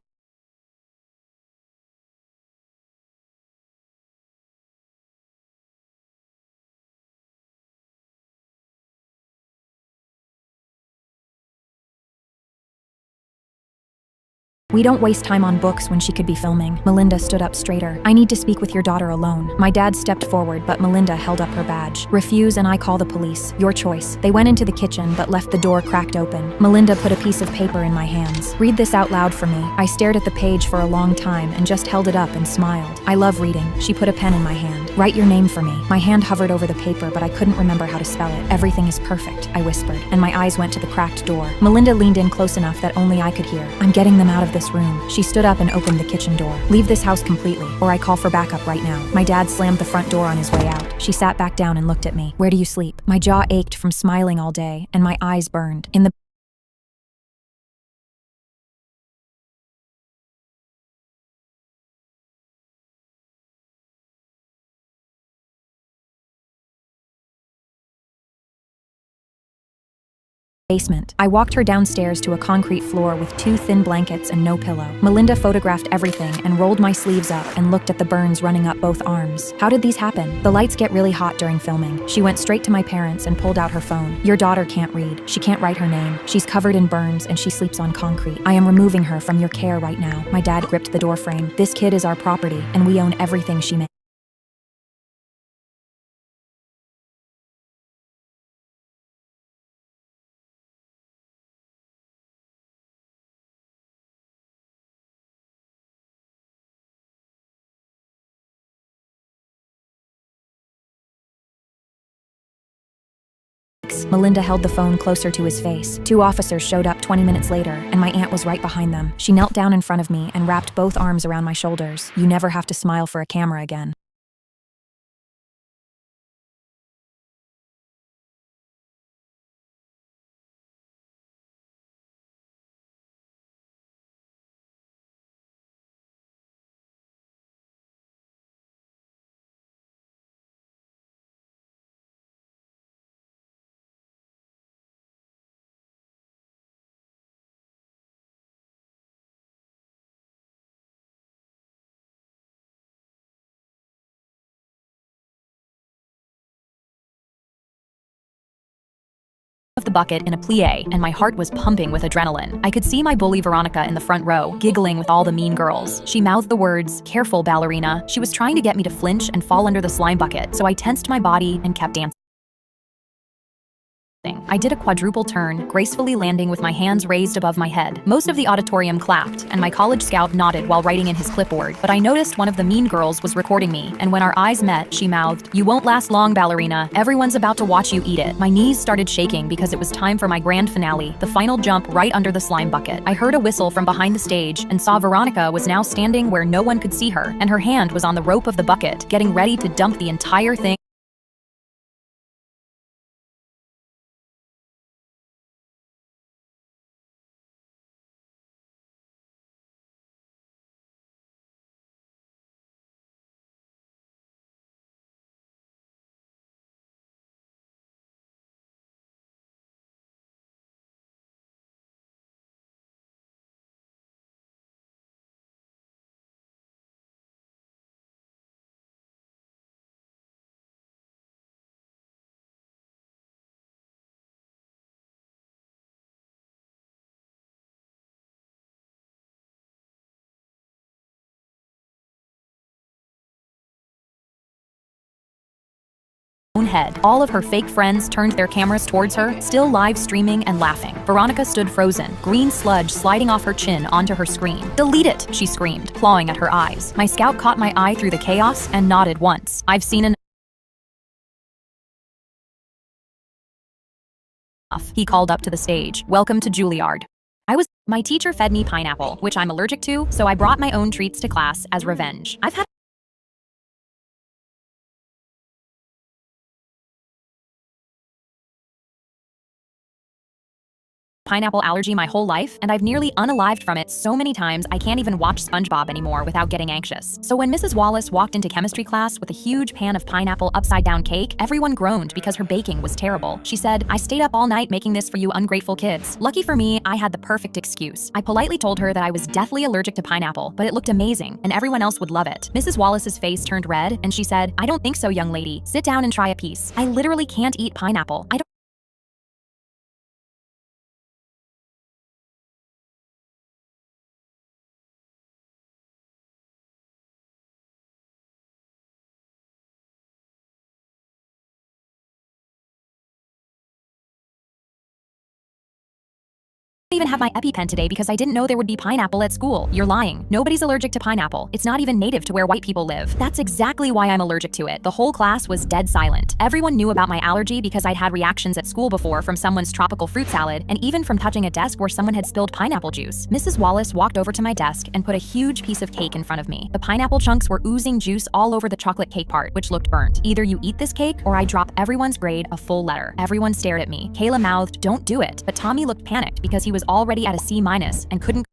"We don't waste time on books when she could be filming." Melinda stood up straighter. "I need to speak with your daughter alone." My dad stepped forward, but Melinda held up her badge. "Refuse and I call the police. Your choice." They went into the kitchen, but left the door cracked open. Melinda put a piece of paper in my hands. "Read this out loud for me." I stared at the page for a long time and just held it up and smiled. "I love reading." She put a pen in my hand. "Write your name for me." My hand hovered over the paper, but I couldn't remember how to spell it. "Everything is perfect," I whispered, and my eyes went to the cracked door. Melinda leaned in close enough that only I could hear. "I'm getting them out of this room." She stood up and opened the kitchen door. "Leave this house completely, or I call for backup right now." My dad slammed the front door on his way out. She sat back down and looked at me. "Where do you sleep?" My jaw ached from smiling all day, and my eyes burned. "In the basement." I walked her downstairs to a concrete floor with 2 thin blankets and no pillow. Melinda photographed everything and rolled my sleeves up and looked at the burns running up both arms. "How did these happen?" "The lights get really hot during filming." She went straight to my parents and pulled out her phone. "Your daughter can't read. She can't write her name. She's covered in burns and she sleeps on concrete. I am removing her from your care right now." My dad gripped the door frame. "This kid is our property and we own everything she makes." Melinda held the phone closer to his face. 2 officers showed up 20 minutes later, and my aunt was right behind them. She knelt down in front of me and wrapped both arms around my shoulders. You never have to smile for a camera again. Of the bucket in a plie, and my heart was pumping with adrenaline. I could see my bully Veronica in the front row, giggling with all the mean girls. She mouthed the words, "Careful, ballerina." She was trying to get me to flinch and fall under the slime bucket, so I tensed my body and kept dancing. I did a quadruple turn, gracefully landing with my hands raised above my head. Most of the auditorium clapped, and my college scout nodded while writing in his clipboard, but I noticed one of the mean girls was recording me, and when our eyes met, she mouthed, "You won't last long, ballerina. Everyone's about to watch you eat it." My knees started shaking because it was time for my grand finale, the final jump right under the slime bucket. I heard a whistle from behind the stage and saw Veronica was now standing where no one could see her, and her hand was on the rope of the bucket, getting ready to dump the entire thing head. All of her fake friends turned their cameras towards her, still live streaming and laughing. Veronica stood frozen, green sludge sliding off her chin onto her screen. "Delete it," she screamed, clawing at her eyes. My scout caught my eye through the chaos and nodded once. "I've seen enough," he called up to the stage. "Welcome to Juilliard." My teacher fed me pineapple, which I'm allergic to, so I brought my own treats to class as revenge. I've had pineapple allergy my whole life, and I've nearly unalived from it so many times I can't even watch SpongeBob anymore without getting anxious. So when Mrs. Wallace walked into chemistry class with a huge pan of pineapple upside-down cake, everyone groaned because her baking was terrible. She said, "I stayed up all night making this for you ungrateful kids." Lucky for me, I had the perfect excuse. I politely told her that I was deathly allergic to pineapple, but it looked amazing, and everyone else would love it. Mrs. Wallace's face turned red, and she said, "I don't think so, young lady. Sit down and try a piece. I literally can't eat pineapple. I don't even have my EpiPen today because I didn't know there would be pineapple at school." "You're lying. Nobody's allergic to pineapple. It's not even native to where white people live." "That's exactly why I'm allergic to it." The whole class was dead silent. Everyone knew about my allergy because I'd had reactions at school before from someone's tropical fruit salad, and even from touching a desk where someone had spilled pineapple juice. Mrs. Wallace walked over to my desk and put a huge piece of cake in front of me. The pineapple chunks were oozing juice all over the chocolate cake part, which looked burnt. "Either you eat this cake or I drop everyone's grade a full letter." Everyone stared at me. Kayla mouthed, "Don't do it," but Tommy looked panicked because he was already at a C- and couldn't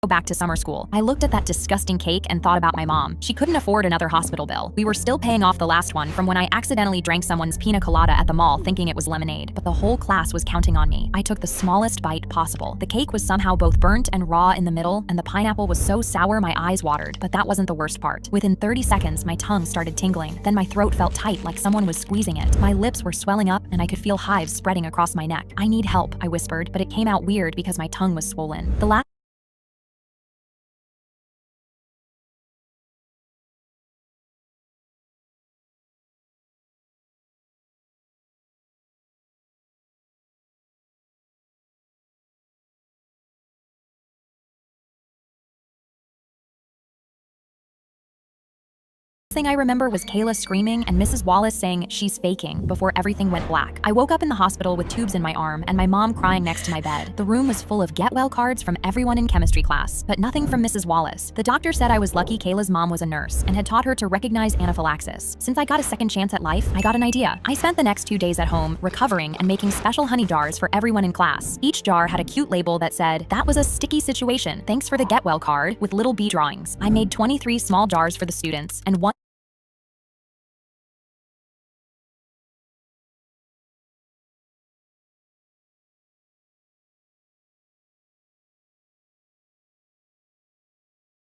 go back to summer school. I looked at that disgusting cake and thought about my mom. She couldn't afford another hospital bill. We were still paying off the last one from when I accidentally drank someone's pina colada at the mall thinking it was lemonade, but the whole class was counting on me. I took the smallest bite possible. The cake was somehow both burnt and raw in the middle, and the pineapple was so sour my eyes watered, but that wasn't the worst part. Within 30 seconds, my tongue started tingling. Then my throat felt tight like someone was squeezing it. My lips were swelling up and I could feel hives spreading across my neck. "I need help," I whispered, but it came out weird because my tongue was swollen. The last Thing I remember was Kayla screaming and Mrs. Wallace saying she's faking before everything went black. I woke up in the hospital with tubes in my arm and my mom crying next to my bed. The room was full of get well cards from everyone in chemistry class, but nothing from Mrs. Wallace. The doctor said I was lucky Kayla's mom was a nurse and had taught her to recognize anaphylaxis. Since I got a second chance at life, I got an idea. I spent the next 2 days at home recovering and making special honey jars for everyone in class. Each jar had a cute label that said, "That was a sticky situation. Thanks for the get well card," with little bee drawings. I made 23 small jars for the students and one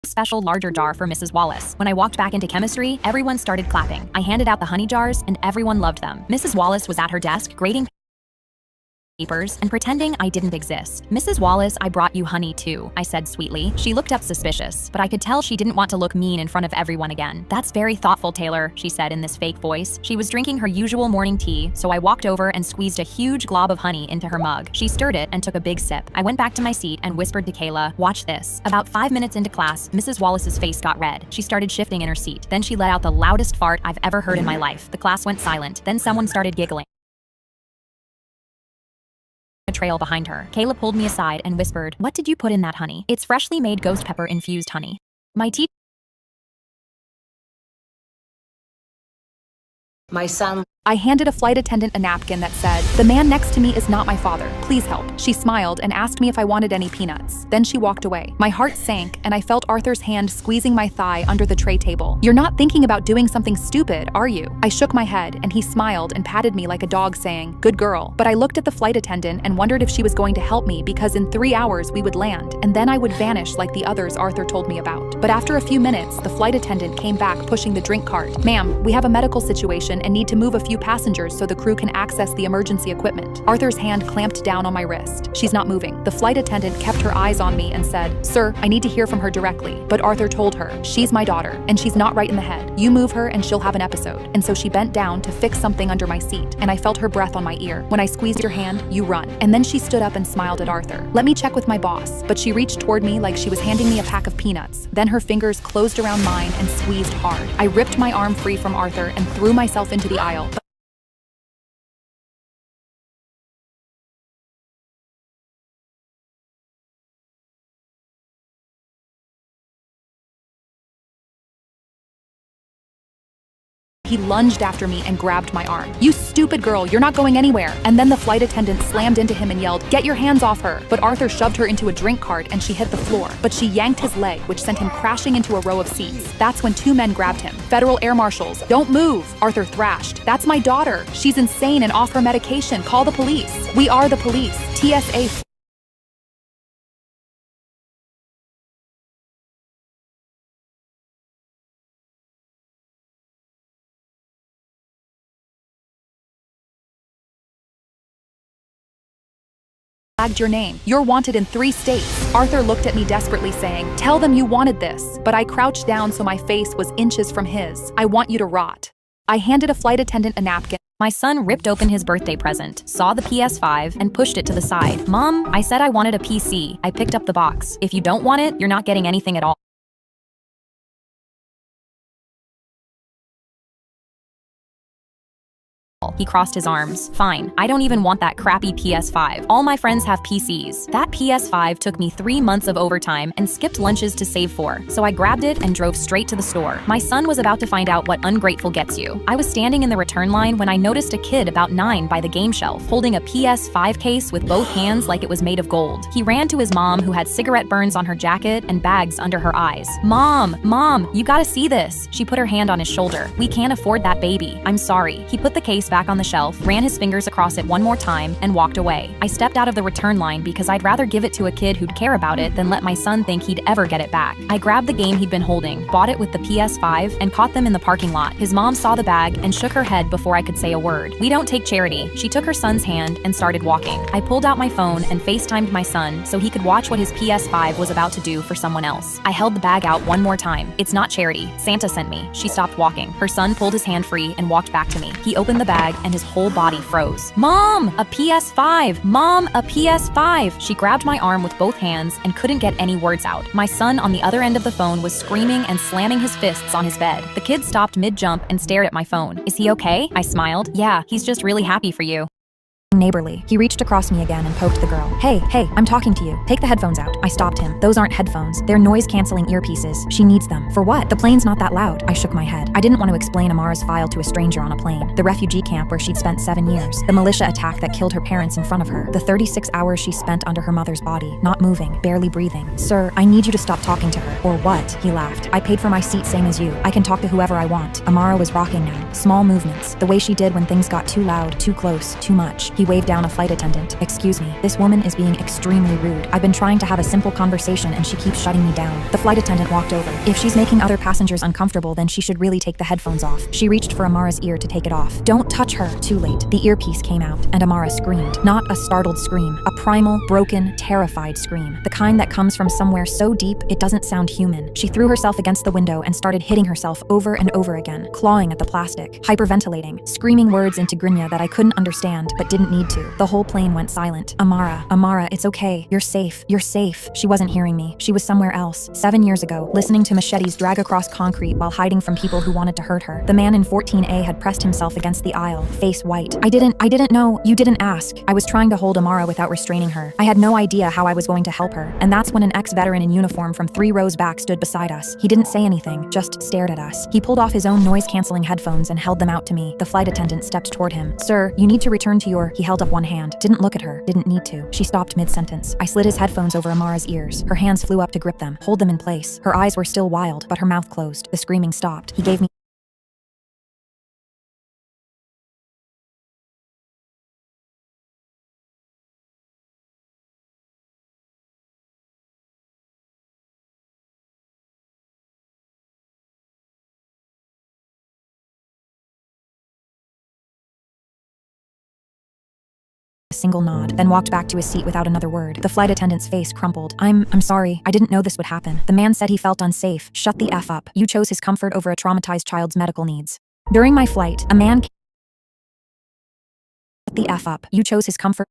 special larger jar for Mrs. Wallace. When I walked back into chemistry, everyone started clapping. I handed out the honey jars and everyone loved them. Mrs. Wallace was at her desk grading papers and pretending I didn't exist. "Mrs. Wallace, I brought you honey too," I said sweetly. She looked up suspicious, but I could tell she didn't want to look mean in front of everyone again. "That's very thoughtful, Taylor," she said in this fake voice. She was drinking her usual morning tea, so I walked over and squeezed a huge glob of honey into her mug. She stirred it and took a big sip. I went back to my seat and whispered to Kayla, "Watch this." About 5 minutes into class, Mrs. Wallace's face got red. She started shifting in her seat. Then she let out the loudest fart I've ever heard in my life. The class went silent. Then someone started giggling. A trail behind her. Kayla pulled me aside and whispered, "What did you put in that honey?" "It's freshly made ghost pepper infused honey." My teacher My son. I handed a flight attendant a napkin that said, "The man next to me is not my father. Please help." She smiled and asked me if I wanted any peanuts. Then she walked away. My heart sank and I felt Arthur's hand squeezing my thigh under the tray table. "You're not thinking about doing something stupid, are you?" I shook my head and he smiled and patted me like a dog saying, "Good girl." But I looked at the flight attendant and wondered if she was going to help me because in 3 hours we would land and then I would vanish like the others Arthur told me about. But after a few minutes, the flight attendant came back pushing the drink cart. "Ma'am, we have a medical situation and need to move a few passengers so the crew can access the emergency equipment." Arthur's hand clamped down on my wrist. "She's not moving." The flight attendant kept her eyes on me and said, "Sir, I need to hear from her directly." But Arthur told her, "She's my daughter, and she's not right in the head. You move her and she'll have an episode." And so she bent down to fix something under my seat, and I felt her breath on my ear. "When I squeezed your hand, you run." And then she stood up and smiled at Arthur. "Let me check with my boss." But she reached toward me like she was handing me a pack of peanuts. Then her fingers closed around mine and squeezed hard. I ripped my arm free from Arthur and threw myself into the aisle. He lunged after me and grabbed my arm. "You stupid girl, you're not going anywhere." And then the flight attendant slammed into him and yelled, "Get your hands off her." But Arthur shoved her into a drink cart and she hit the floor. But she yanked his leg, which sent him crashing into a row of seats. That's when 2 men grabbed him. "Federal air marshals, don't move," Arthur thrashed. "That's my daughter. She's insane and off her medication. Call the police." "We are the police." TSA flagged your name. You're wanted in 3 states. Arthur looked at me desperately saying, "Tell them you wanted this." But I crouched down so my face was inches from his. "I want you to rot." I handed a flight attendant a napkin. My son ripped open his birthday present, saw the PS5, and pushed it to the side. "Mom, I said I wanted a PC. I picked up the box. If you don't want it, you're not getting anything at all." He crossed his arms. "Fine, I don't even want that crappy PS5. All my friends have PCs." That PS5 took me 3 months of overtime and skipped lunches to save for, so I grabbed it and drove straight to the store. My son was about to find out what ungrateful gets you. I was standing in the return line when I noticed a kid about 9 by the game shelf, holding a PS5 case with both hands like it was made of gold. He ran to his mom, who had cigarette burns on her jacket and bags under her eyes. Mom, you gotta see this." She put her hand on his shoulder. "We can't afford that baby. I'm sorry." He put the case back on the shelf, ran his fingers across it one more time, and walked away. I stepped out of the return line because I'd rather give it to a kid who'd care about it than let my son think he'd ever get it back. I grabbed the game he'd been holding, bought it with the PS5, and caught them in the parking lot. His mom saw the bag and shook her head before I could say a word. "We don't take charity." She took her son's hand and started walking. I pulled out my phone and FaceTimed my son so he could watch what his PS5 was about to do for someone else. I held the bag out one more time. "It's not charity. Santa sent me." She stopped walking. Her son pulled his hand free and walked back to me. He opened the bag bag and his whole body froze. Mom, a PS5! Mom, a PS5! She grabbed my arm with both hands and couldn't get any words out. My son on the other end of the phone was screaming and slamming his fists on his bed. The kid stopped mid-jump and stared at my phone. Is he okay? I smiled. Yeah, he's just really happy for you. Neighborly. He reached across me again and poked the girl. Hey, I'm talking to you. Take the headphones out. I stopped him. Those aren't headphones. They're noise-canceling earpieces. She needs them. For what? The plane's not that loud. I shook my head. I didn't want to explain Amara's file to a stranger on a plane. The refugee camp where she'd spent 7 years. The militia attack that killed her parents in front of her. The 36 hours she spent under her mother's body, not moving, barely breathing. Sir, I need you to stop talking to her. Or what? He laughed. I paid for my seat same as you. I can talk to whoever I want. Amara was rocking now. Small movements. The way she did when things got too loud, too close, too much. He waved down a flight attendant. Excuse me, this woman is being extremely rude. I've been trying to have a simple conversation and she keeps shutting me down. The flight attendant walked over. If she's making other passengers uncomfortable, then she should really take the headphones off. She reached for Amara's ear to take it off. Don't touch her. Too late. The earpiece came out and Amara screamed. Not a startled scream, a primal, broken, terrified scream. The kind that comes from somewhere so deep it doesn't sound human. She threw herself against the window and started hitting herself over and over again, clawing at the plastic, hyperventilating, screaming words into Grynia that I couldn't understand but didn't need to. The whole plane went silent. Amara, it's okay. You're safe. You're safe. She wasn't hearing me. She was somewhere else. 7 years ago, listening to machetes drag across concrete while hiding from people who wanted to hurt her. The man in 14A had pressed himself against the aisle, face white. I didn't know. You didn't ask. I was trying to hold Amara without restraining her. I had no idea how I was going to help her. And that's when an ex-veteran in uniform from 3 rows back stood beside us. He didn't say anything, just stared at us. He pulled off his own noise-canceling headphones and held them out to me. The flight attendant stepped toward him. Sir, you need to return to your... He held up one hand. Didn't look at her. Didn't need to. She stopped mid-sentence. I slid his headphones over Amara's ears. Her hands flew up to grip them, hold them in place. Her eyes were still wild, but her mouth closed. The screaming stopped. He gave me a single nod, then walked back to his seat without another word. The flight attendant's face crumpled. I'm sorry. I didn't know this would happen. The man said he felt unsafe. Shut the F up. You chose his comfort over a traumatized child's medical needs. During my flight, a man... Shut the F up. You chose his comfort...